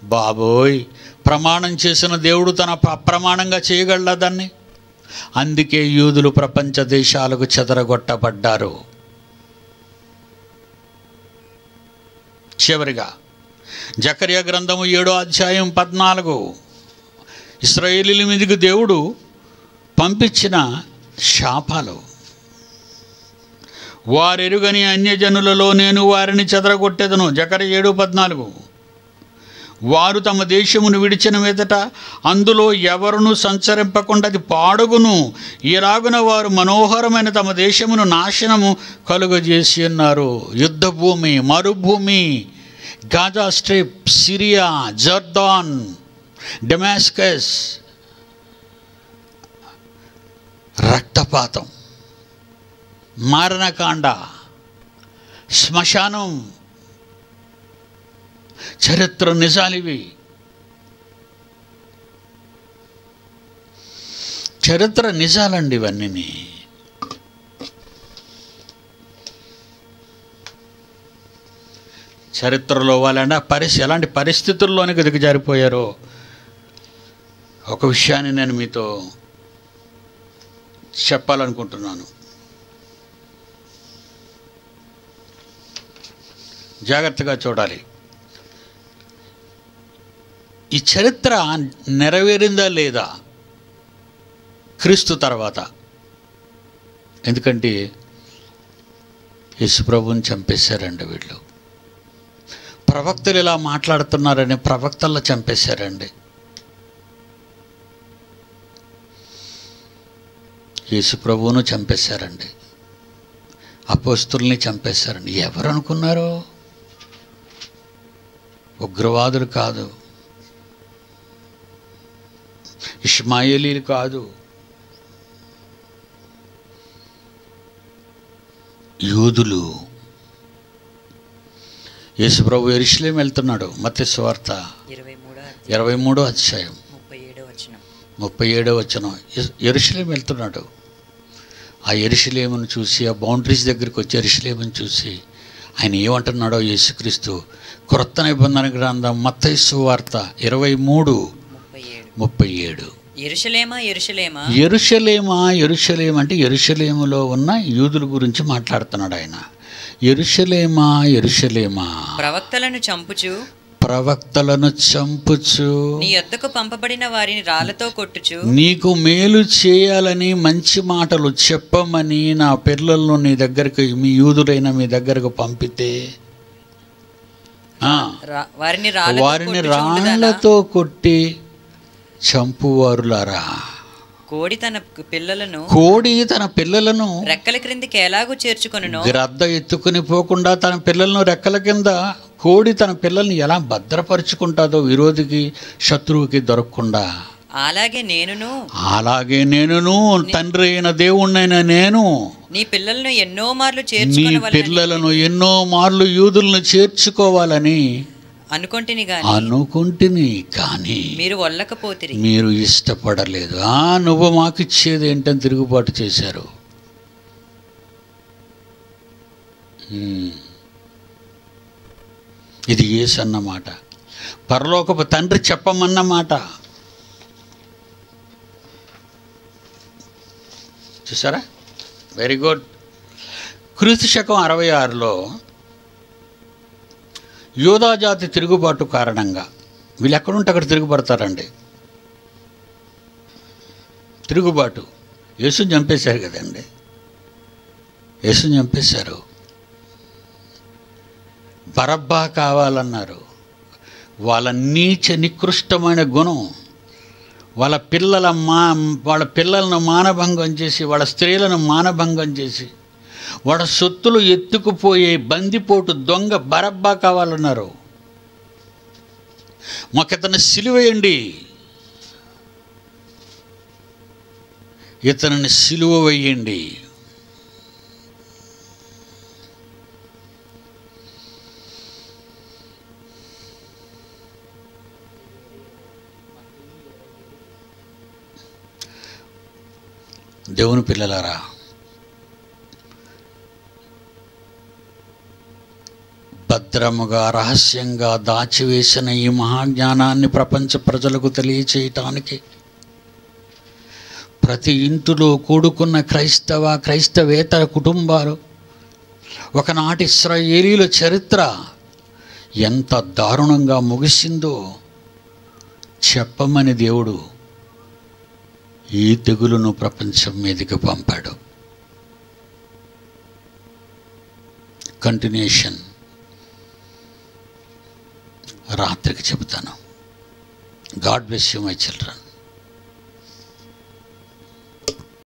బాబోయ్, ప్రమాణం చేసిన దేవుడు తన అప్రమాణంగా చేయగలడా దాన్ని? అందుకే యూదులు ప్రపంచ దేశాలకు చెదరగొట్టబడ్డారు. చివరిగా జకర్యా గ్రంథము 7వ అధ్యాయం 14. ఇశ్రాయేలీయుల మీదకి దేవుడు పంపించిన శాపాలు. వారెరుగని అన్యజనులలో నేను వారిని చెదరగొట్టెదను. జకర్యా 7:14. వారు తమ దేశమును విడిచిన మీదట అందులో ఎవరును సంచరింపకుండా అది పాడుగును. ఈలాగున వారు మనోహరమైన తమ దేశమును నాశనము కలుగజేసి ఉన్నారు. యుద్ధభూమి, మరుభూమి, గాజా స్ట్రిప్, సిరియా, జర్దాన్, డమాస్కస్, రక్తపాతం, మారణకాండ, శ్మశానం. చరిత్ర నిజాలివి. చరిత్ర నిజాలండి ఇవన్నీ. చరిత్రలో వాళ్ళంటే ఎలాంటి పరిస్థితుల్లోనికి దిగజారిపోయారో ఒక విషయాన్ని నేను మీతో చెప్పాలనుకుంటున్నాను. జాగ్రత్తగా చూడాలి. ఈ చరిత్ర నెరవేరిందా లేదా క్రీస్తు తర్వాత? ఎందుకంటే యేసుప్రభుని చంపేశారండి వీళ్ళు. ప్రవక్తలు ఇలా మాట్లాడుతున్నారని ప్రవక్తల్లో చంపేశారండి. యేసుప్రభువును చంపేశారండి. అపోస్తుల్ని చంపేశారండి. ఎవరు అనుకున్నారు? ఉగ్రవాదులు కాదు, ఇష్మాయేలీలు కాదు, యూదులు. యేసుప్రభు యెరూషలేము వెళ్తున్నాడు. మత్తయి సువార్త 23వ అధ్యాయం 37వ వచనం. యెరూషలేము వెళ్తున్నాడు. ఆ యెరూషలేమును చూసి, ఆ బౌండరీస్ దగ్గరికి వచ్చి యెరూషలేమును చూసి ఆయన ఏమంటున్నాడో యేసుక్రీస్తు క్రొత్త నిబంధన గ్రంథం మత్తయి సువార్త 23:37. యెరూషలేమా యెరూషలేమా, యెరూషలేమా యెరూషలేమా అంటే యెరూషలేములో ఉన్న యూదుల గురించి మాట్లాడుతున్నాడు ఆయన. యెరూషలేమా యెరూషలేమా, ప్రవక్తలను చంపుచు నీ యొద్దకు పంపబడిన వారిని రాళ్లతో కొట్టుచు, నీకు మేలు చేయాలని మంచి మాటలు చెప్పమని నా పిల్లలను నీ దగ్గరకు, మీ యూదులైన మీ దగ్గరకు పంపితే వారిని రాళ్లతో కొట్టి చంపువారులారా. కోడి తన పిల్లలను రెక్కల క్రిందికి ఎలాగూ చేర్చుకొనునో, గ్రద్ద ఎత్తుకుని పోకుండా తన పిల్లలను రెక్కల కింద, కోడి తన పిల్లల్ని ఎలా భద్రపరుచుకుంటాదో విరోధికి, శత్రువుకి దొరకకుండా, అలాగే నేనును తండ్రి అయిన దేవుణ్ణైన నేను నీ పిల్లలను ఎన్నో మార్లు యూదులను చేర్చుకోవాలని అనుకుంటుని కానీ మీరు ఇష్టపడలేదు. నువ్వు మాకు ఇచ్చేది ఏంటని తిరుగుబాటు చేశారు. ఇది యేసు అన్నమాట, పరలోకపు తండ్రి చెప్పమన్నమాట. చూసారా? Very good. క్రీస్తు శకం 66లో యూదా జాతి తిరుగుబాటు కారణంగా వీళ్ళు ఎక్కడుంటే అక్కడ తిరుగుబడతారండి. తిరుగుబాటు. యేసుని చంపేశారు కదండి, యేసుని చంపేశారు. బరబ్బా కావాలన్నారు. వాళ్ళ నీచ నికృష్టమైన గుణం, వాళ్ళ పిల్లలను మానభంగం చేసి, వాళ్ళ స్త్రీలను మానభంగం చేసి, వాళ్ళ సొత్తులు ఎత్తుకుపోయే బందిపోటు దొంగ బరబ్బా కావాలన్నారు. మాకితను సిలువేయండి, ఇతనిని సిలువ వేయండి. దేవుని పిల్లలారా, భద్రముగా రహస్యంగా దాచివేసిన ఈ మహాజ్ఞానాన్ని ప్రపంచ ప్రజలకు తెలియచేయటానికి ప్రతి ఇంటిలో కూడుకున్న క్రైస్తవేతర కుటుంబాలు, ఒకనాటి ఇశ్రాయేలీల చరిత్ర ఎంత దారుణంగా ముగిసిందో చెప్పమని దేవుడు ఈ తెగులును ప్రపంచం మీదకి పంపాడు. కంటిన్యూషన్. రాత్రికి చెబుతాను. God bless you my children.